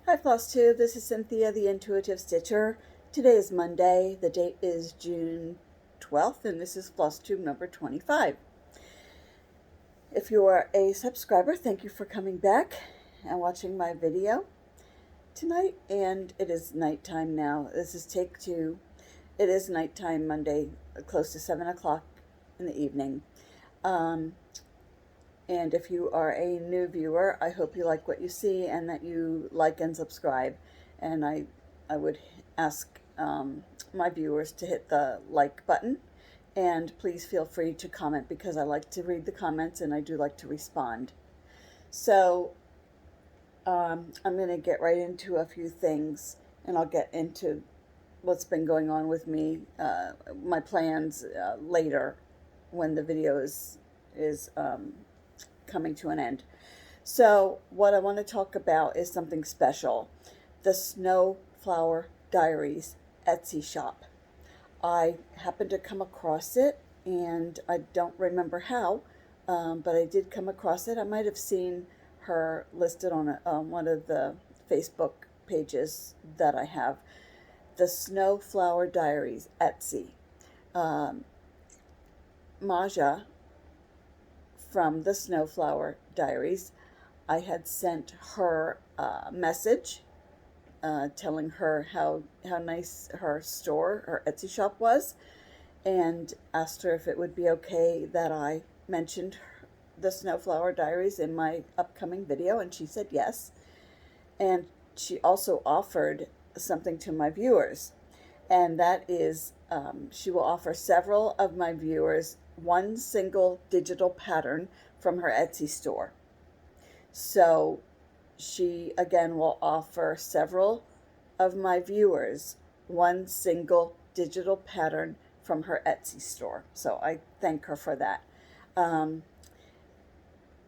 Hi Flosstube, this is Cynthia, the Intuitive Stitcher. Today is Monday, the date is June 12th, and this is Flosstube number 25. If you are a subscriber, thank you for coming back and watching my video tonight. And it is nighttime now. This is take 2. It is nighttime Monday, close to 7 o'clock in the evening. And if you are a new viewer, I hope you like what you see and that you like and subscribe. And I would ask my viewers to hit the like button. And please feel free to comment because I like to read the comments and I do like to respond. So I'm going to get right into a few things, and I'll get into what's been going on with me, my plans later when the video is coming to an end. So what I want to talk about is something special. The Snowflower Diaries Etsy shop. I happened to come across it, and I don't remember how, but I did come across it. I might have seen her listed on one of the Facebook pages that I have. The Snowflower Diaries Etsy. Maja from the Snowflower Diaries, I had sent her a message telling her how nice her store, her Etsy shop was, and asked her if it would be okay that I mentioned the Snowflower Diaries in my upcoming video, and she said yes. And she also offered something to my viewers, and that is she will offer several of my viewers one single digital pattern from her Etsy store. So she again will offer several of my viewers one single digital pattern from her Etsy store. So I thank her for that.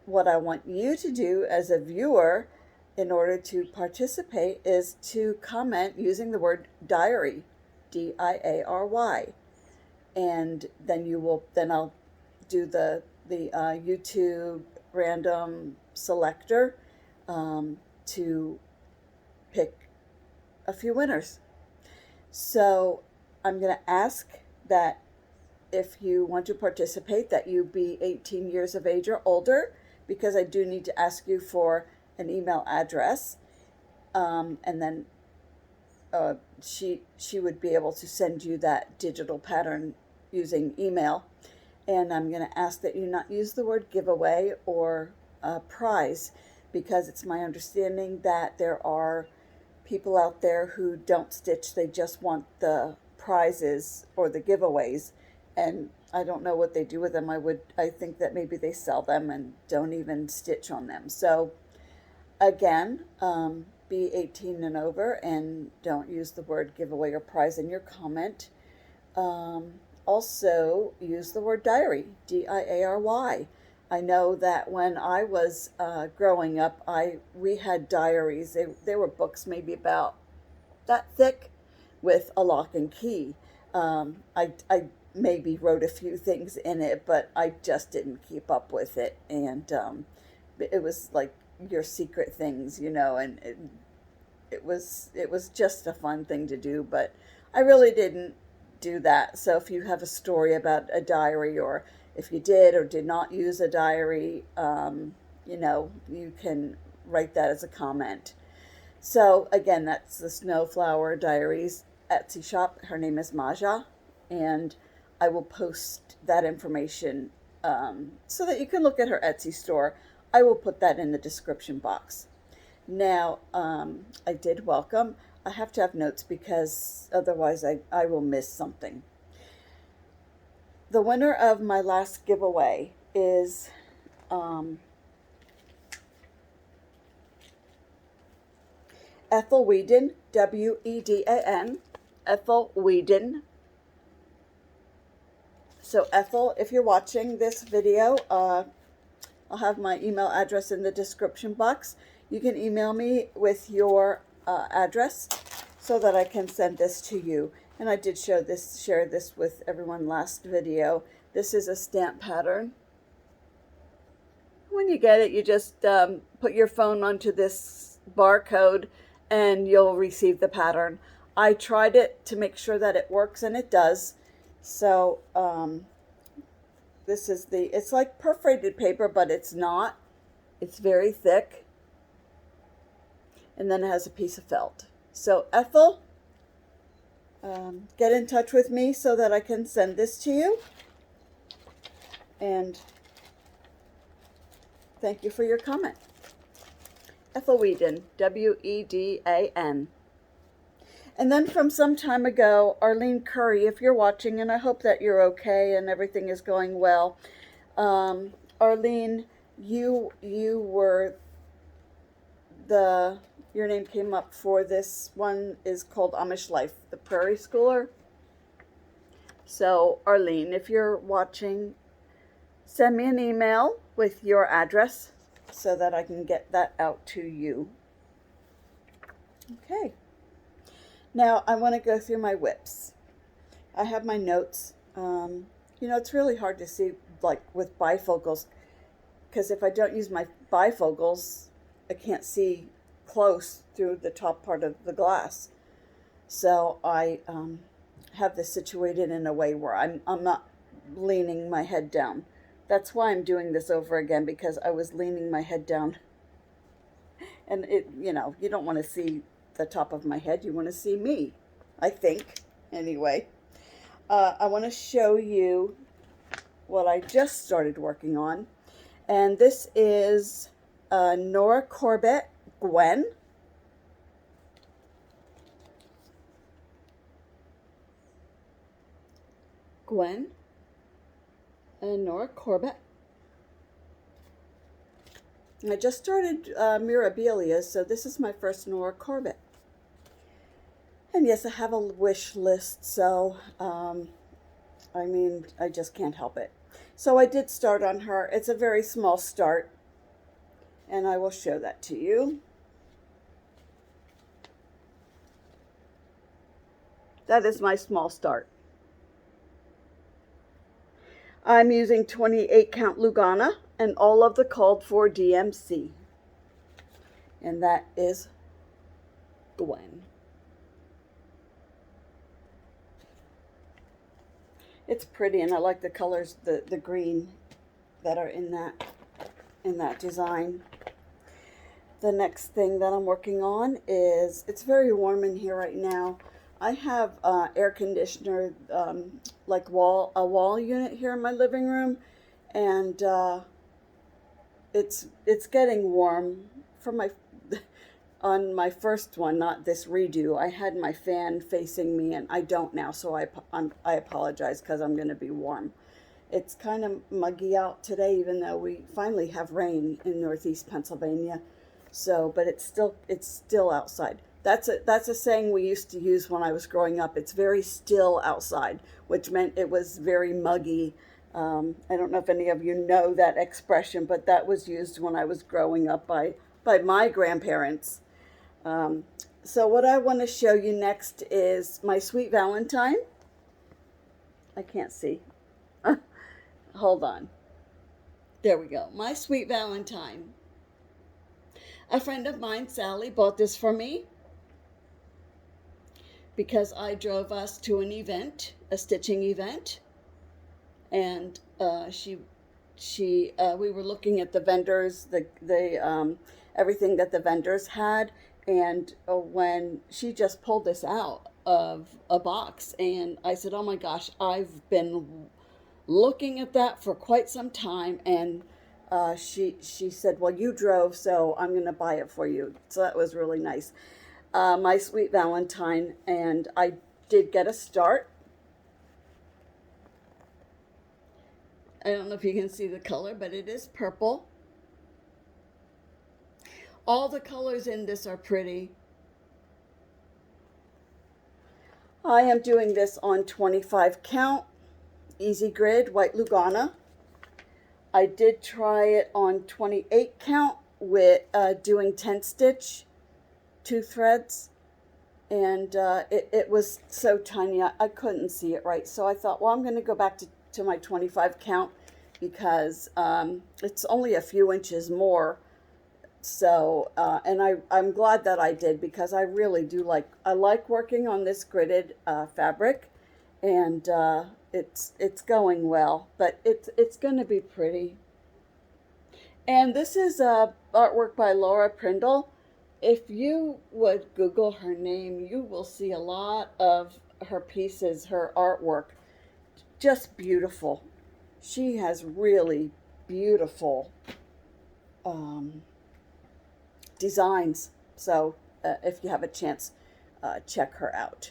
What I want you to do as a viewer in order to participate is to comment using the word diary, D-I-A-R-Y. And then I'll do the YouTube random selector to pick a few winners. So I'm going to ask that if you want to participate that you be 18 years of age or older, because I do need to ask you for an email address, and then she would be able to send you that digital pattern using email. And I'm going to ask that you not use the word giveaway or prize, because it's my understanding that there are people out there who don't stitch. They just want the prizes or the giveaways, and I don't know what they do with them. I think that maybe they sell them and don't even stitch on them. So again, be 18 and over, and don't use the word giveaway or prize in your comment. Also use the word diary, D-I-A-R-Y. I know that when I was growing up, we had diaries. They were books maybe about that thick with a lock and key. I maybe wrote a few things in it, but I just didn't keep up with it. And it was like your secret things, and it was just a fun thing to do, but I really didn't do that. So if you have a story about a diary, or if you did or did not use a diary, you can write that as a comment. So again, that's the Snowflower Diaries Etsy shop. Her name is Maja, and I will post that information so that you can look at her Etsy store. I will put that in the description box. Now, I did welcome. I have to have notes because otherwise I will miss something. The winner of my last giveaway is Ethel Whedon, W-E-D-A-N, Ethel Whedon. So Ethel, if you're watching this video, I'll have my email address in the description box. You can email me with your address so that I can send this to you. And I did share this with everyone last video. This is a stamp pattern. When you get it, you just put your phone onto this barcode and you'll receive the pattern. I tried it to make sure that it works, and it does. So this is it's like perforated paper, but it's not. It's very thick. And then it has a piece of felt. So Ethel, get in touch with me so that I can send this to you. And thank you for your comment. Ethel Weedan, W-E-D-A-N. And then from some time ago, Arlene Curry, if you're watching, and I hope that you're okay and everything is going well. Arlene, you were your name came up for this one is called Amish Life, the Prairie Schooler. So Arlene, if you're watching, send me an email with your address so that I can get that out to you. Okay. Now I want to go through my WIPs. I have my notes. It's really hard to see like with bifocals, because if I don't use my bifocals, I can't see close through the top part of the glass. So I have this situated in a way where I'm not leaning my head down. That's why I'm doing this over again, because I was leaning my head down. And you don't want to see the top of my head. You want to see me, I think. Anyway, I want to show you what I just started working on. And this is Nora, Corbett, Gwen. Gwen and Nora Corbett. And I just started Mirabilia, so this is my first Nora Corbett. And yes, I have a wish list, so I just can't help it. So I did start on her. It's a very small start, and I will show that to you. That is my small start. I'm using 28 count Lugana and all of the called for DMC. And that is Gwen. It's pretty, and I like the colors, the green that are in that design. The next thing that I'm working on is, it's very warm in here right now. I have air conditioner, like a wall unit here in my living room, and it's getting warm. On my first one, not this redo, I had my fan facing me, and I don't now, so I apologize, because I'm going to be warm. It's kind of muggy out today, even though we finally have rain in northeast Pennsylvania. So, but it's still outside. That's a saying we used to use when I was growing up. It's very still outside, which meant it was very muggy. I don't know if any of you know that expression, but that was used when I was growing up by my grandparents. So what I want to show you next is my sweet Valentine. I can't see. Hold on. There we go. My sweet Valentine. A friend of mine, Sally, bought this for me because I drove us to an event, a stitching event, and we were looking at the vendors, everything that the vendors had, and when she just pulled this out of a box, and I said, oh my gosh, I've been looking at that for quite some time, and she said, well, you drove, so I'm going to buy it for you. So that was really nice. My sweet Valentine, and I did get a start. I don't know if you can see the color, but it is purple. All the colors in this are pretty. I am doing this on 25 count, easy grid, white Lugana. I did try it on 28 count with doing 10 stitch, 2 threads, and it was so tiny I couldn't see it right. So I thought, well, I'm going to go back to my 25 count because it's only a few inches more. So, and I'm glad that I did, because I really do I like working on this gridded fabric, and it's going well, but it's going to be pretty. And this is artwork by Laura Prindle. If you would Google her name, you will see a lot of her pieces, her artwork, just beautiful. She has really beautiful designs. So if you have a chance, check her out.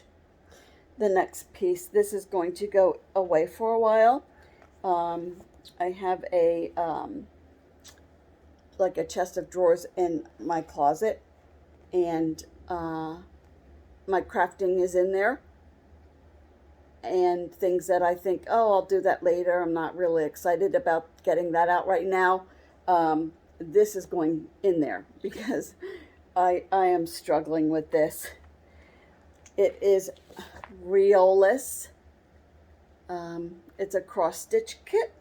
The next piece, this is going to go away for a while. I have a like a chest of drawers in my closet, and my crafting is in there, and things that I think, oh, I'll do that later. I'm not really excited about getting that out right now. This is going in there because I am struggling with this. It is Riolis. It's a cross stitch kit,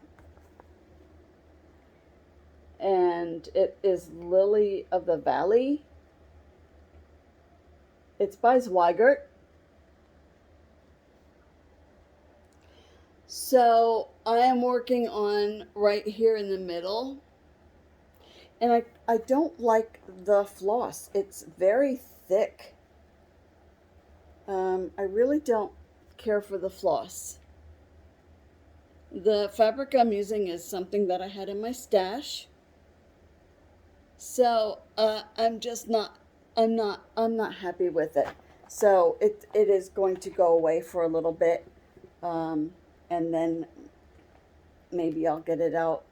and it is Lily of the Valley. It's by Zweigert. So I am working on right here in the middle, and I don't like the floss. It's very thick. I really don't care for the floss. The fabric I'm using is something that I had in my stash. So I'm not happy with it. So it is going to go away for a little bit, and then maybe I'll get it out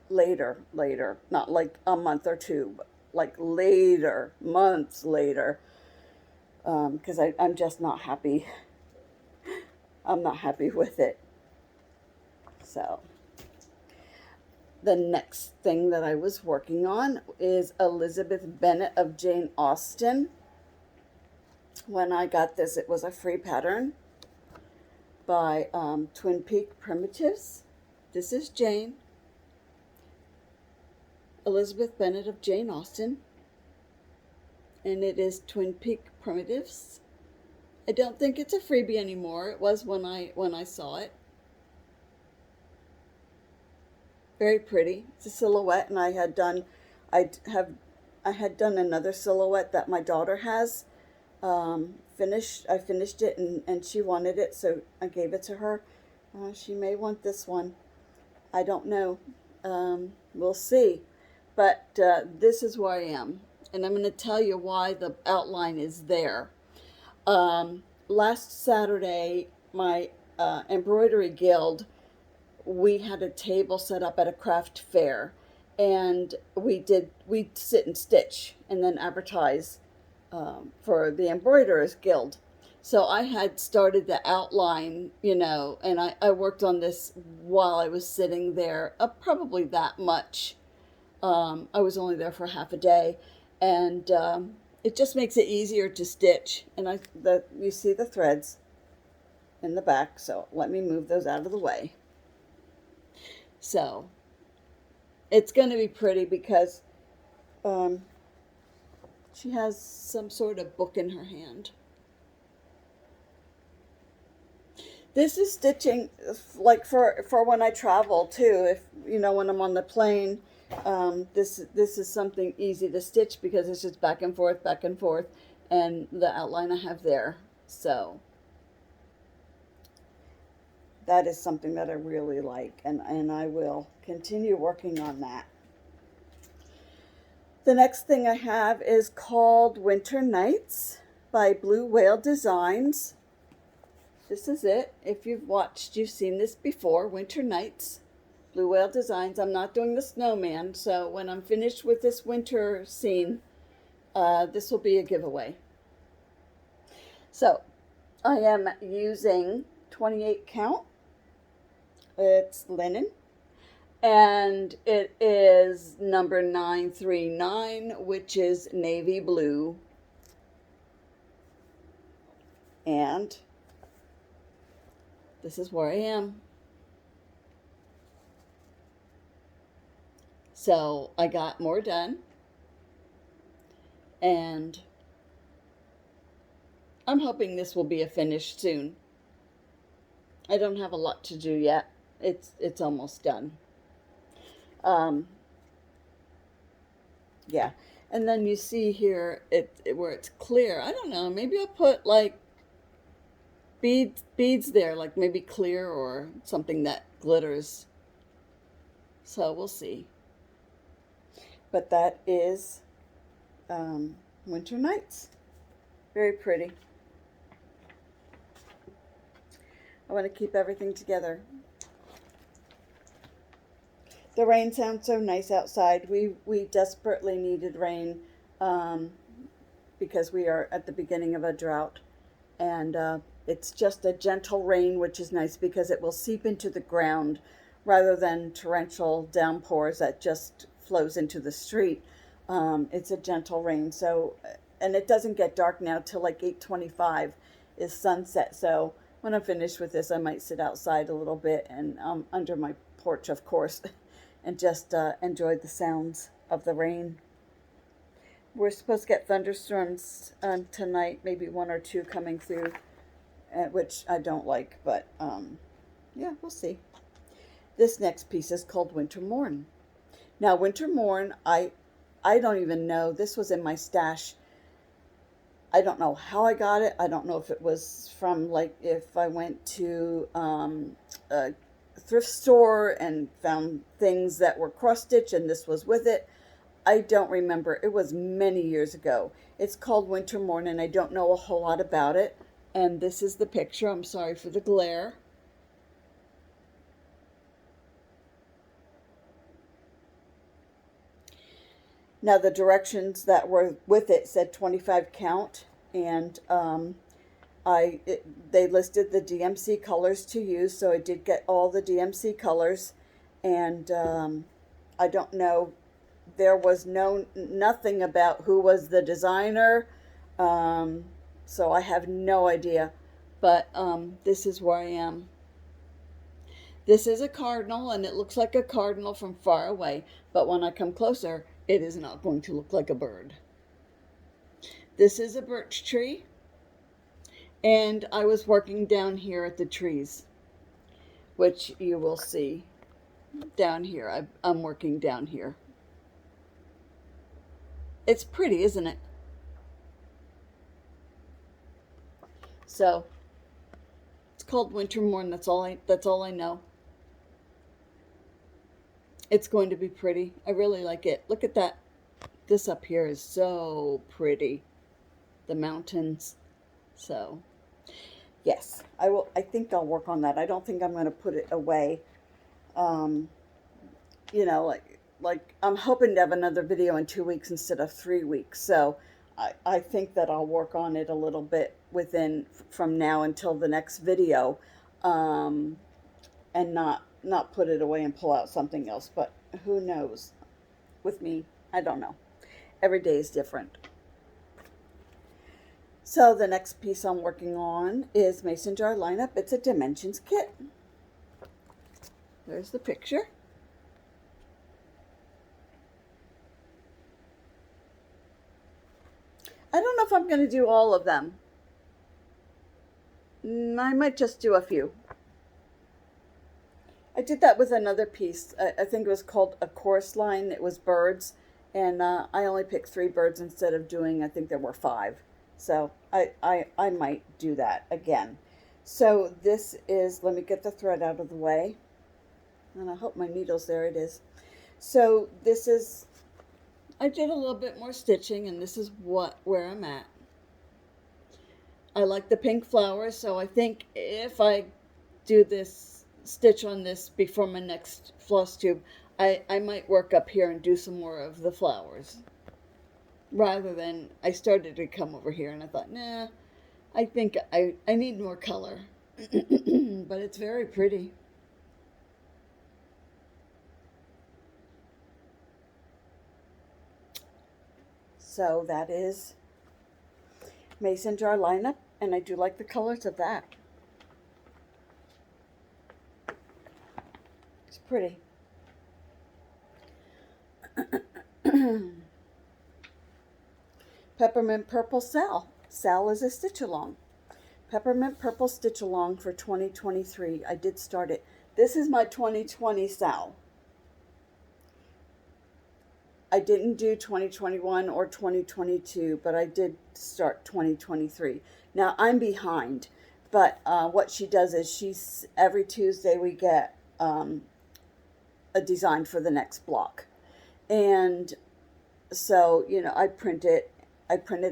later, not like a month or two, but like later, months later, because I'm just not happy. I'm not happy with it. So the next thing that I was working on is Elizabeth Bennet of Jane Austen. When I got this, it was a free pattern by Twin Peak Primitives. This is Jane. Elizabeth Bennet of Jane Austen. And it is Twin Peak Primitives. I don't think it's a freebie anymore. It was when I saw it. Very pretty. It's a silhouette, and I had done another silhouette that my daughter has. I finished it, and she wanted it, so I gave it to her. She may want this one. I don't know. We'll see. But this is where I am, and I'm going to tell you why the outline is there. Last Saturday, my embroidery guild, we had a table set up at a craft fair, and we sit and stitch and then advertise for the Embroiderers Guild. So I had started the outline, and I worked on this while I was sitting there, probably that much. I was only there for half a day, and it just makes it easier to stitch. And you see the threads in the back, so let me move those out of the way. So it's going to be pretty because she has some sort of book in her hand. This is stitching like for when I travel too. If when I'm on the plane, this is something easy to stitch because it's just back and forth, and the outline I have there. So that is something that I really like, and I will continue working on that. The next thing I have is called Winter Nights by Blue Whale Designs. This is it. If you've watched, you've seen this before. Winter Nights, Blue Whale Designs. I'm not doing the snowman, so when I'm finished with this winter scene, this will be a giveaway. So I am using 28 count. It's linen, and it is number 939, which is navy blue. And this is where I am. So I got more done, and I'm hoping this will be a finish soon. I don't have a lot to do yet. It's almost done. Um, yeah. And then you see here where it's clear. I don't know. Maybe I'll put like beads there, like maybe clear or something that glitters. So we'll see. But that is Winter Nights. Very pretty. I want to keep everything together. The rain sounds so nice outside. We desperately needed rain because we are at the beginning of a drought. And it's just a gentle rain, which is nice because it will seep into the ground rather than torrential downpours that just flows into the street. It's a gentle rain. So, and it doesn't get dark now till like 8:25 is sunset. So when I'm finished with this, I might sit outside a little bit and under my porch, of course, and just enjoy the sounds of the rain. We're supposed to get thunderstorms tonight, maybe one or two coming through, which I don't like, but yeah, we'll see. This next piece is called Winter Morn. Now, Winter Morn, I don't even know. This was in my stash. I don't know how I got it. I don't know if it was from, like, if I went to a thrift store and found things that were cross-stitch and this was with it. I don't remember. It was many years ago. It's called Winter Morn, and I don't know a whole lot about it. And this is the picture. I'm sorry for the glare. Now, the directions that were with it said 25 count, and they listed the DMC colors to use, so I did get all the DMC colors, and I don't know. There was nothing about who was the designer, so I have no idea. But this is where I am. This is a cardinal, and it looks like a cardinal from far away, but when I come closer, it is not going to look like a bird. This is a birch tree, and I was working down here at the trees, which you will see down here. I'm working down here. It's pretty, isn't it? So it's called Winter Morn. That's all I know. It's going to be pretty. I really like it. Look at that. This up here is so pretty. The mountains. So yes, I will. I think I'll work on that. I don't think I'm going to put it away. You know, like I'm hoping to have another video in 2 weeks instead of 3 weeks. So I think that I'll work on it a little bit from now until the next video, and not put it away and pull out something else. But who knows? With me, I don't know. Every day is different. So the next piece I'm working on is Mason Jar Lineup. It's a Dimensions kit. There's the picture. I don't know if I'm going to do all of them. I might just do a few. I did that with another piece. I think it was called A Chorus Line. It was birds, and I only picked 3 birds instead of doing, I think there were 5. So I might do that again. So this is, let me get the thread out of the way. And I hope my needle's there. It is. So this is, I did a little bit more stitching, and this is where I'm at. I like the pink flowers, so I think if I do this stitch on this before my next floss tube, I might work up here and do some more of the flowers. Rather than, I started to come over here and I thought, nah, I think I need more color. But it's very pretty. So that is Mason Jar Lineup, and I do like the colors of that. It's pretty. Peppermint Purple SAL. SAL is a stitch along. Peppermint Purple Stitch Along for 2023. I did start it. This is my 2020 SAL. I didn't do 2021 or 2022, but I did start 2023. Now I'm behind, but what she does is every Tuesday we get a design for the next block. And so, you know, I print it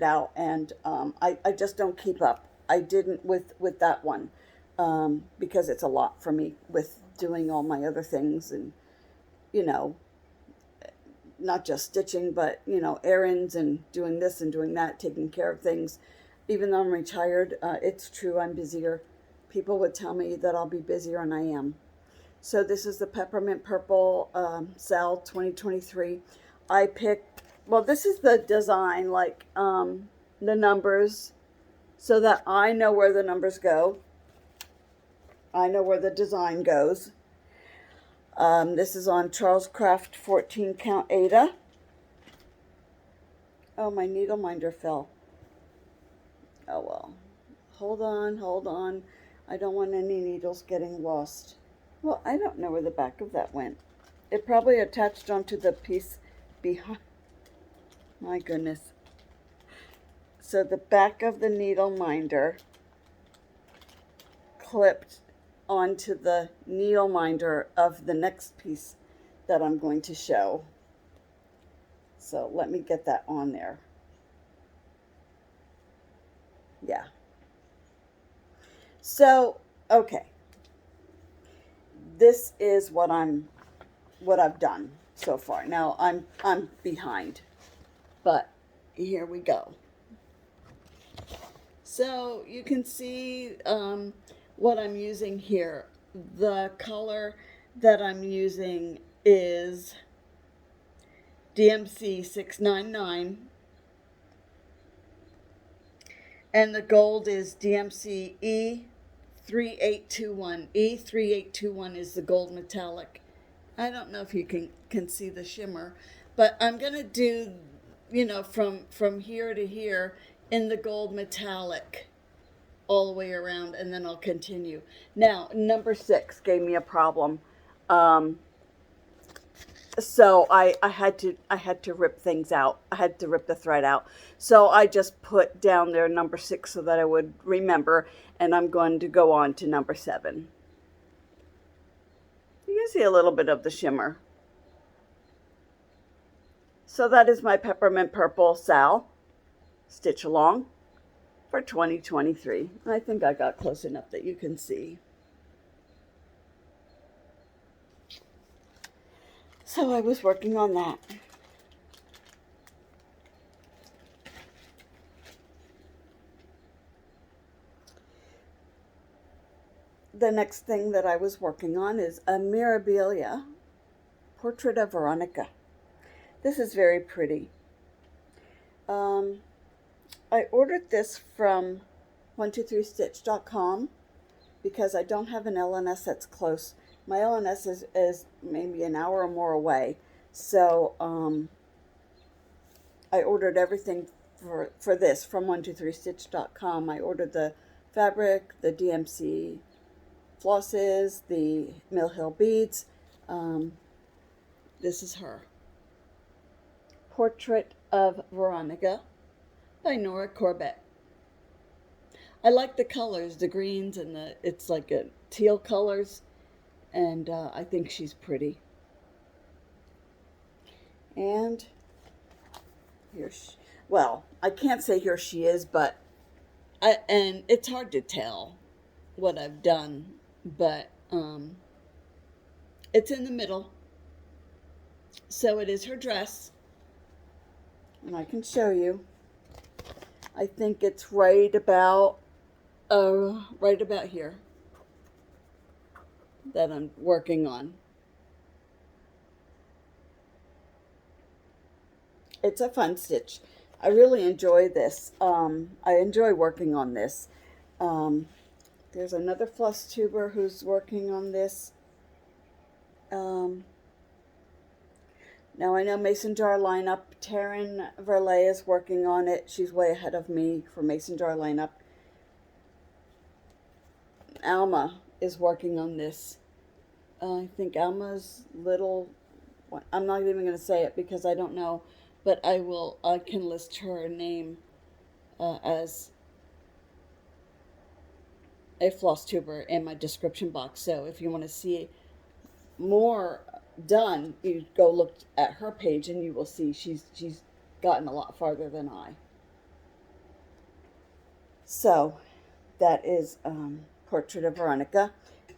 out, and I just don't keep up. I didn't with that one because it's a lot for me with doing all my other things, and, you know, not just stitching, but, you know, errands and doing this and doing that, taking care of things. Even though I'm retired, it's true, I'm busier. People would tell me that I'll be busier, and I am. So this is the Peppermint Purple SAL 2023. I picked, well, this is the design, like the numbers, so that I know where the numbers go. I know where the design goes. This is on Charles Craft 14 count Ada. Oh, my needle minder fell. Oh well. Hold on. I don't want any needles getting lost. Well, I don't know where the back of that went. It probably attached onto the piece behind. My goodness. So the back of the needle minder clipped onto the needle minder of the next piece that I'm going to show. So let me get that on there. Yeah. So, okay. This is what I've done so far. Now I'm behind, but here we go. So you can see what I'm using here. The color that I'm using is DMC 699, and the gold is DMC E3821. E3821 is the gold metallic. I don't know if you can see the shimmer, but I'm gonna do, you know, from here to here in the gold metallic all the way around, and then I'll continue. Now, number 6 gave me a problem. So I had to rip things out. I had to rip the thread out. So I just put down there number 6 so that I would remember, and I'm going to go on to number 7. You can see a little bit of the shimmer. So that is my Peppermint Purple SAL stitch along for 2023. I think I got close enough that you can see. So I was working on that. The next thing that I was working on is a Mirabilia portrait of Veronica. This is very pretty. I ordered this from 123stitch.com because I don't have an LNS that's close. My LNS is maybe an hour or more away. So I ordered everything for this from 123stitch.com. I ordered the fabric, the DMC flosses, the Mill Hill beads. This is her. Portrait of Veronica by Nora Corbett. I like the colors, the greens, and it's like a teal colors, and I think she's pretty. And here well, I can't say here she is, but and it's hard to tell what I've done, but it's in the middle. So it is her dress, and I can show you. I think it's right about here that I'm working on. It's a fun stitch. I really enjoy this. I enjoy working on this. There's another Flosstuber who's working on this. Now I know Mason Jar lineup, Taryn Verlay is working on it. She's way ahead of me for Mason Jar lineup. Alma is working on this. I think Alma's little, I'm not even going to say it because I don't know, but I can list her name as a floss tuber in my description box. So if you want to see more done, you go look at her page and you will see she's gotten a lot farther than I. So that is Portrait of Veronica,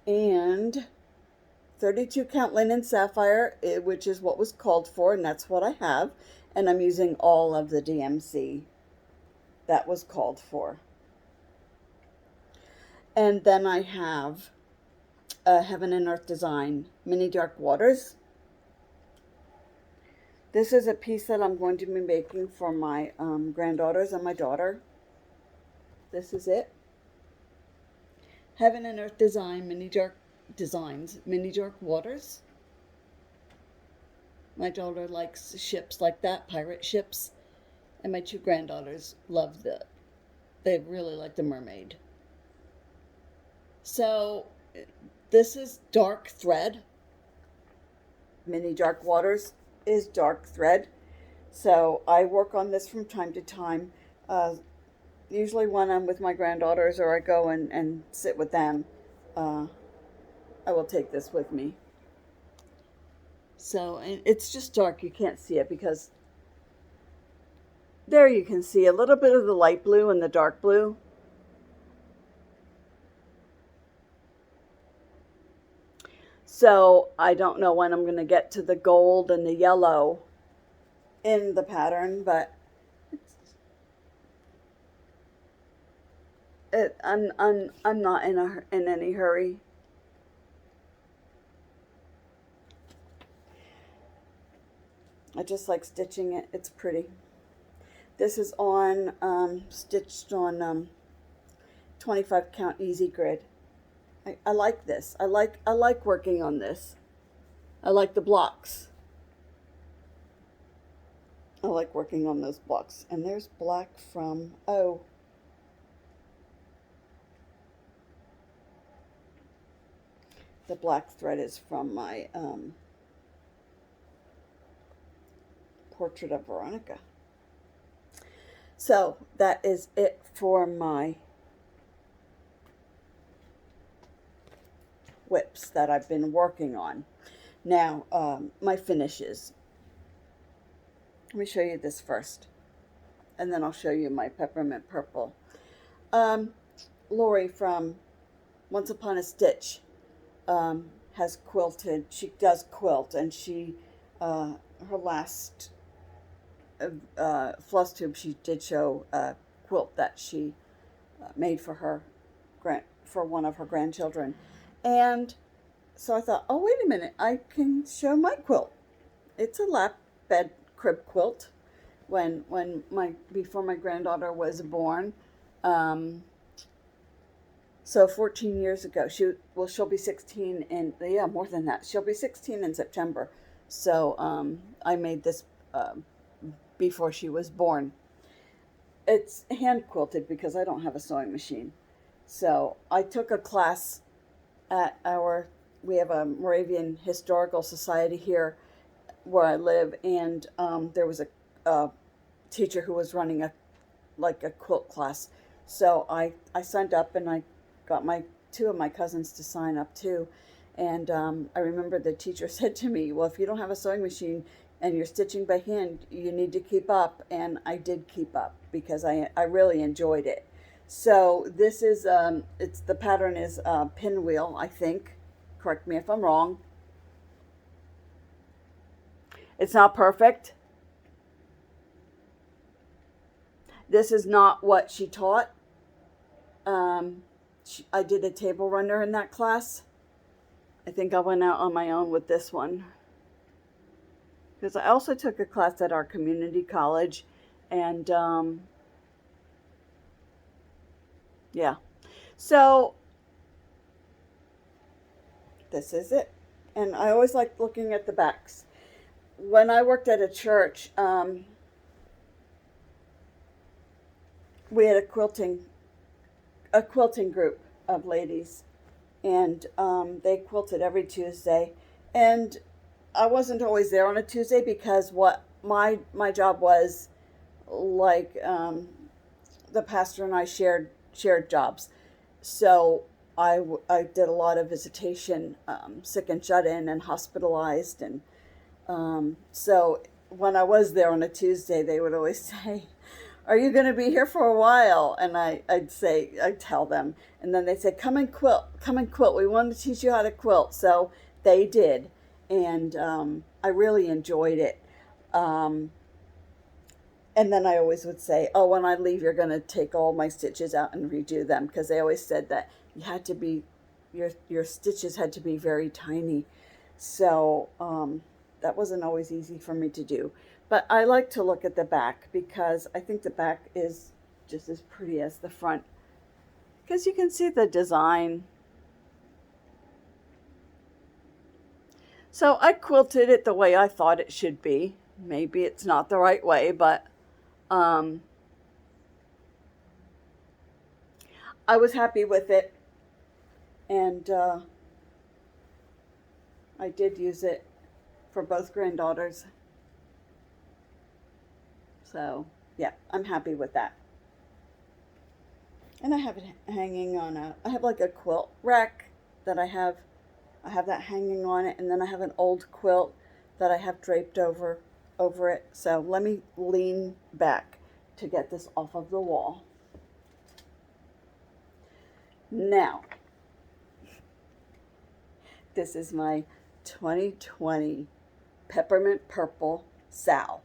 and 32 count linen sapphire, which is what was called for, and that's what I have, and I'm using all of the DMC that was called for. And then I have Heaven and Earth Design Mini Dark Waters. This is a piece that I'm going to be making for my granddaughters and my daughter. This is it. Heaven and Earth Design Mini Dark Designs Mini Dark Waters. My daughter likes ships like that, pirate ships, and my two granddaughters love they really like the mermaid. So this is dark thread. Mini Dark Waters is dark thread. So I work on this from time to time. Usually when I'm with my granddaughters or I go and sit with them, I will take this with me. So it's just dark. You can't see it because there you can see a little bit of the light blue and the dark blue. So I don't know when I'm going to get to the gold and the yellow in the pattern, but I'm not in any hurry. I just like stitching it. It's pretty. This is on stitched on 25 count easy grid. I like this. I like working on this. I like the blocks. I like working on those blocks. And there's black from, oh, the black thread is from my Portrait of Veronica. So that is it for my WIPs that I've been working on. Now, my finishes. Let me show you this first, and then I'll show you my Peppermint Purple. Lori from Once Upon a Stitch has quilted. She does quilt, and she, her last Flosstube, she did show a quilt that she made for one of her grandchildren. And so I thought, oh, wait a minute, I can show my quilt. It's a lap bed crib quilt before my granddaughter was born. So 14 years ago, she'll be 16 in, yeah, more than that. She'll be 16 in September. So I made this before she was born. It's hand quilted because I don't have a sewing machine. So I took a class at we have a Moravian Historical Society here where I live, and there was a teacher who was running a quilt class. So I signed up, and I got two of my cousins to sign up too. And I remember the teacher said to me, well, if you don't have a sewing machine and you're stitching by hand, you need to keep up. And I did keep up because I really enjoyed it. So this is, the pattern is pinwheel, I think. Correct me if I'm wrong. It's not perfect. This is not what she taught. I did a table runner in that class. I think I went out on my own with this one. Because I also took a class at our community college, and yeah. So this is it. And I always like looking at the backs. when I worked at a church, we had a quilting group of ladies, and they quilted every Tuesday. And I wasn't always there on a Tuesday because what my job was, like, the pastor and I shared jobs. So I did a lot of visitation, sick and shut in and hospitalized. And so when I was there on a Tuesday, they would always say, "Are you going to be here for a while?" And I'd tell them. And then they'd say, "Come and quilt, come and quilt. We want to teach you how to quilt." So they did. And I really enjoyed it. And then I always would say, "Oh, when I leave, you're going to take all my stitches out and redo them," because they always said that you had to be, your stitches had to be very tiny. So that wasn't always easy for me to do. But I like to look at the back because I think the back is just as pretty as the front, because you can see the design. So I quilted it the way I thought it should be. Maybe it's not the right way, but I was happy with it. And I did use it for both granddaughters. So yeah, I'm happy with that. And I have it hanging on I have like a quilt rack that I have that hanging on it, and then I have an old quilt that I have draped over it. So let me lean back to get this off of the wall. Now, this is my 2020 Peppermint Purple SAL,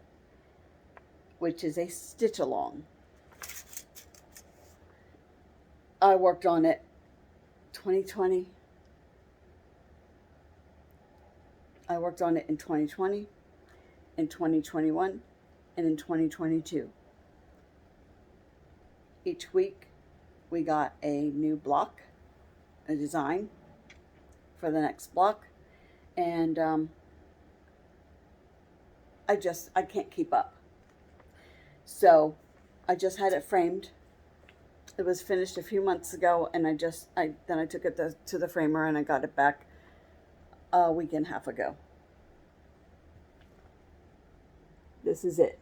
which is a stitch along. I worked on it 2020. I worked on it in 2020, in 2021, and in 2022. Each week we got a new block, a design for the next block, and I can't keep up. So I just had it framed. It was finished a few months ago, and then I took it to the framer, and I got it back a week and a half ago. This is it.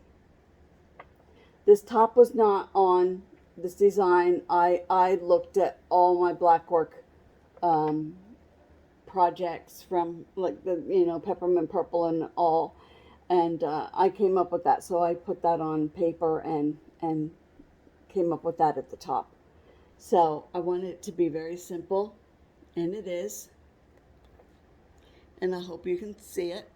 This top was not on this design. I looked at all my black work projects from, like, the Peppermint Purple and all, and I came up with that. So I put that on paper and came up with that at the top. So I wanted it to be very simple, and it is. And I hope you can see it.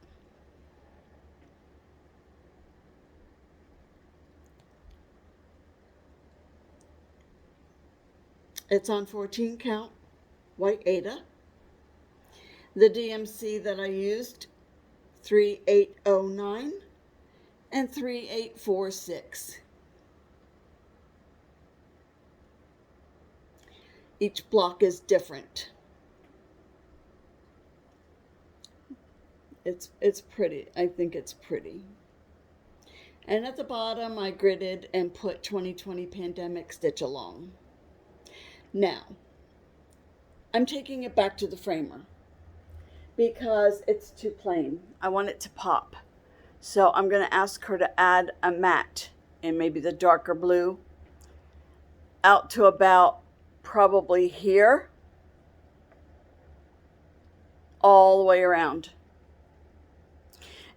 It's on 14 count white Aida. The DMC that I used, 3809 and 3846. Each block is different. It's pretty. I think it's pretty. And at the bottom, I gridded and put 2020 pandemic stitch along. Now, I'm taking it back to the framer because it's too plain. I want it to pop. So I'm going to ask her to add a matte in maybe the darker blue out to about probably here, all the way around.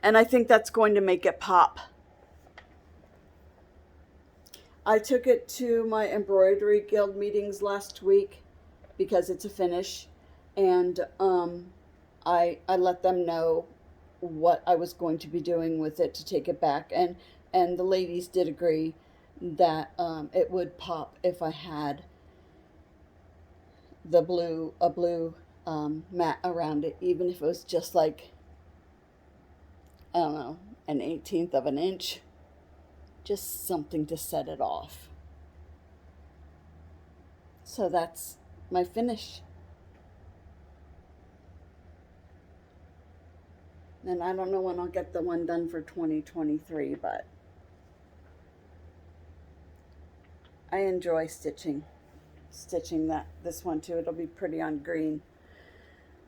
And I think that's going to make it pop. I took it to my embroidery guild meetings last week because it's a finish, and I let them know what I was going to be doing with it to take it back, and the ladies did agree that it would pop if I had a blue mat around it, even if it was just like, I don't know, an 1/18 of an inch, just something to set it off. So that's my finish. And I don't know when I'll get the one done for 2023, but I enjoy stitching this one too. It'll be pretty on green.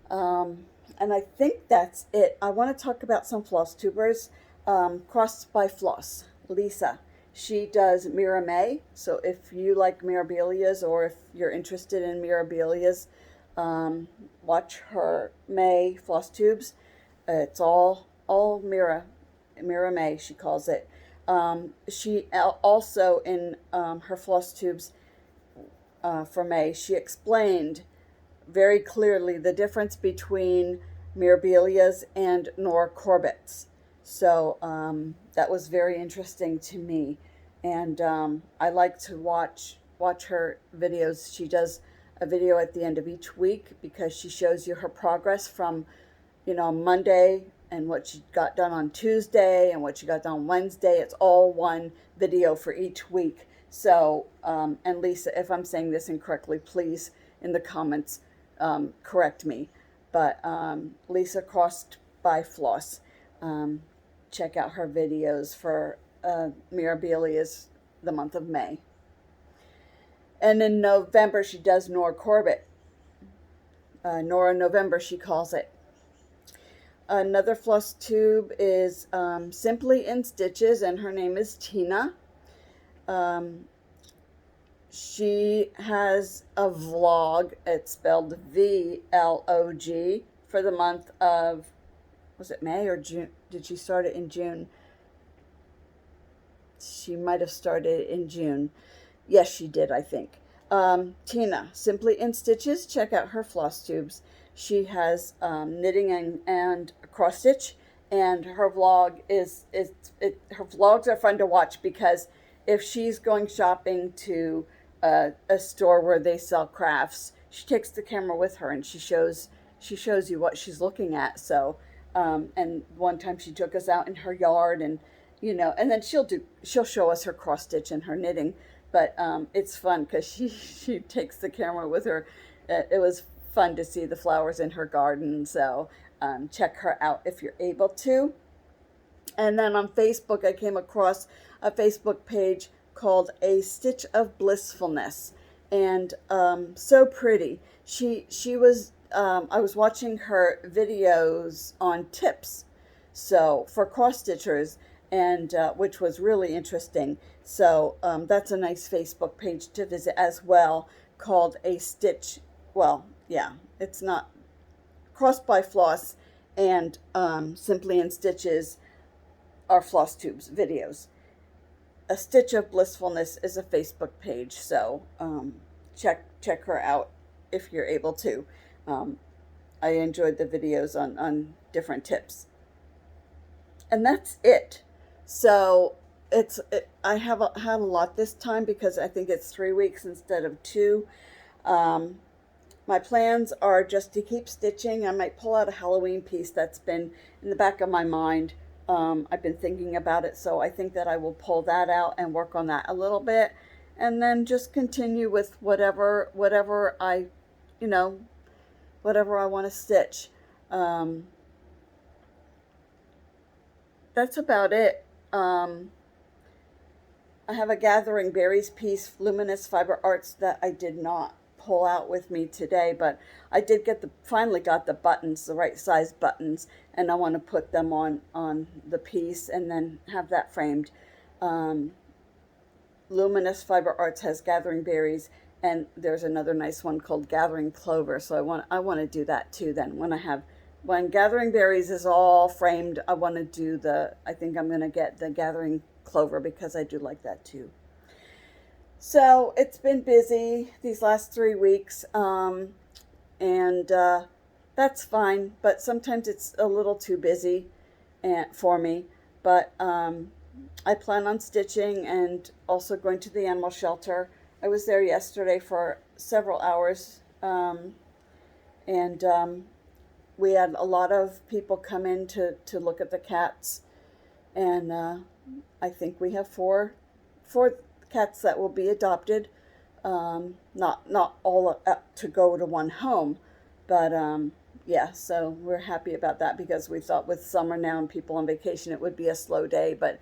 And I think that's it. I want to talk about some floss tubers. Crossed by Floss, Lisa. She does Mirame. So if you like Mirabilias, or if you're interested in Mirabilias, watch her May Flosstubes. It's all Mirame, she calls it. She also in her Flosstubes for May, she explained very clearly the difference between Mirabilias and Nora Corbett's. So that was very interesting to me, and I like to watch her videos. She does a video at the end of each week because she shows you her progress from, Monday, and what she got done on Tuesday and what she got done on Wednesday. It's all one video for each week. So, and Lisa, if I'm saying this incorrectly, please in the comments correct me. But Lisa Crossed by Floss. Check out her videos for Mirabilia's the month of May. And in November, she does Nora Corbett. Nora November, she calls it. Another floss tube is Simply in Stitches, and her name is Tina. She has a vlog. It's spelled VLOG for the month of, was it May or June? Did she start it in June? She might have started in June. Yes, she did, I think. Tina, Simply in Stitches. Check out her floss tubes. She has knitting and cross stitch, and her vlog her vlogs are fun to watch, because if she's going shopping to a store where they sell crafts, she takes the camera with her and she shows you what she's looking at. So and one time she took us out in her yard, and and then she'll show us her cross stitch and her knitting. But it's fun because she takes the camera with her. It was fun to see the flowers in her garden. So check her out if you're able to. And then on Facebook, I came across a Facebook page called A Stitch of Blissfulness, and so pretty. She was I was watching her videos on tips, so for cross stitchers, and which was really interesting. So that's a nice Facebook page to visit as well, called A Stitch. Well, yeah, it's not Crossed by Floss, and Simply in Stitches are Flosstubes videos. A Stitch of Blissfulness is a Facebook page, so check her out if you're able to. I enjoyed the videos on different tips. And that's it. So I have had a lot this time because I think it's 3 weeks instead of 2. My plans are just to keep stitching. I might pull out a Halloween piece that's been in the back of my mind. I've been thinking about it, so I think that I will pull that out and work on that a little bit, and then just continue with whatever I want to stitch. That's about it. I have a Gathering Berries piece, Luminous Fiber Arts, that I did not pull out with me today, but I did finally got the buttons, the right size buttons, and I want to put them on the piece and then have that framed. Luminous Fiber Arts has Gathering Berries, and there's another nice one called Gathering Clover, so I want to do that too then. When Gathering Berries is all framed, I want to do I think I'm going to get the Gathering Clover because I do like that too. So it's been busy these last 3 weeks, and that's fine, but sometimes it's a little too busy for me. But I plan on stitching and also going to the animal shelter. I was there yesterday for several hours, and we had a lot of people come in to look at the cats, and I think we have four cats that will be adopted. Not all to go to one home, but yeah, so we're happy about that because we thought with summer now and people on vacation it would be a slow day, but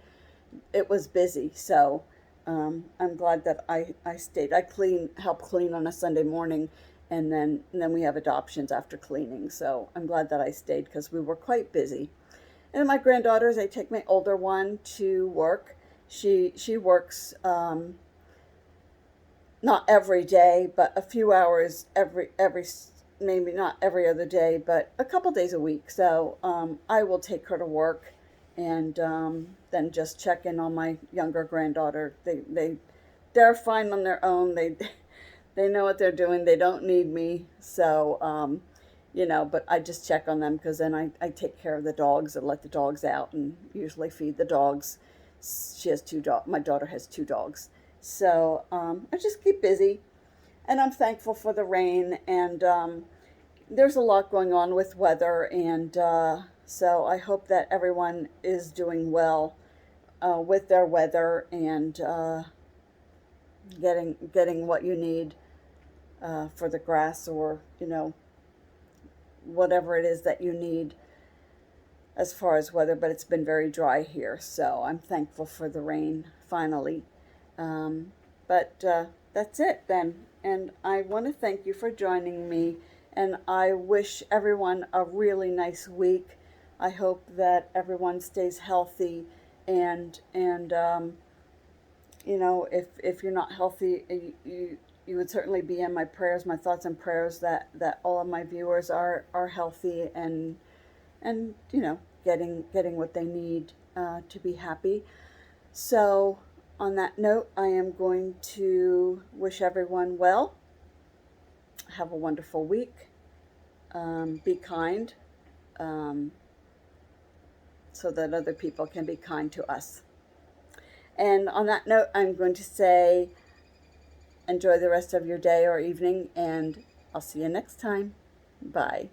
it was busy. So I'm glad that I stayed. I help clean on a Sunday morning, and then we have adoptions after cleaning. So I'm glad that I stayed because we were quite busy. And my granddaughters, I take my older one to work. She works not every day, but a few hours every maybe not every other day, but a couple days a week. So I will take her to work, and then just check in on my younger granddaughter. They're fine on their own. They know what they're doing. They don't need me. So but I just check on them because then I take care of the dogs and let the dogs out and usually feed the dogs. She has two dogs. My daughter has two dogs. So I just keep busy, and I'm thankful for the rain. And there's a lot going on with weather, and so I hope that everyone is doing well with their weather and getting what you need for the grass, or whatever it is that you need as far as weather. But it's been very dry here, so I'm thankful for the rain finally. But that's it then. And I want to thank you for joining me. And I wish everyone a really nice week. I hope that everyone stays healthy. And if you're not healthy, you would certainly be in my prayers, my thoughts and prayers that all of my viewers are healthy and getting what they need to be happy. So on that note, I am going to wish everyone well. Have a wonderful week. Be kind, so that other people can be kind to us. And on that note, I'm going to say enjoy the rest of your day or evening, and I'll see you next time. Bye.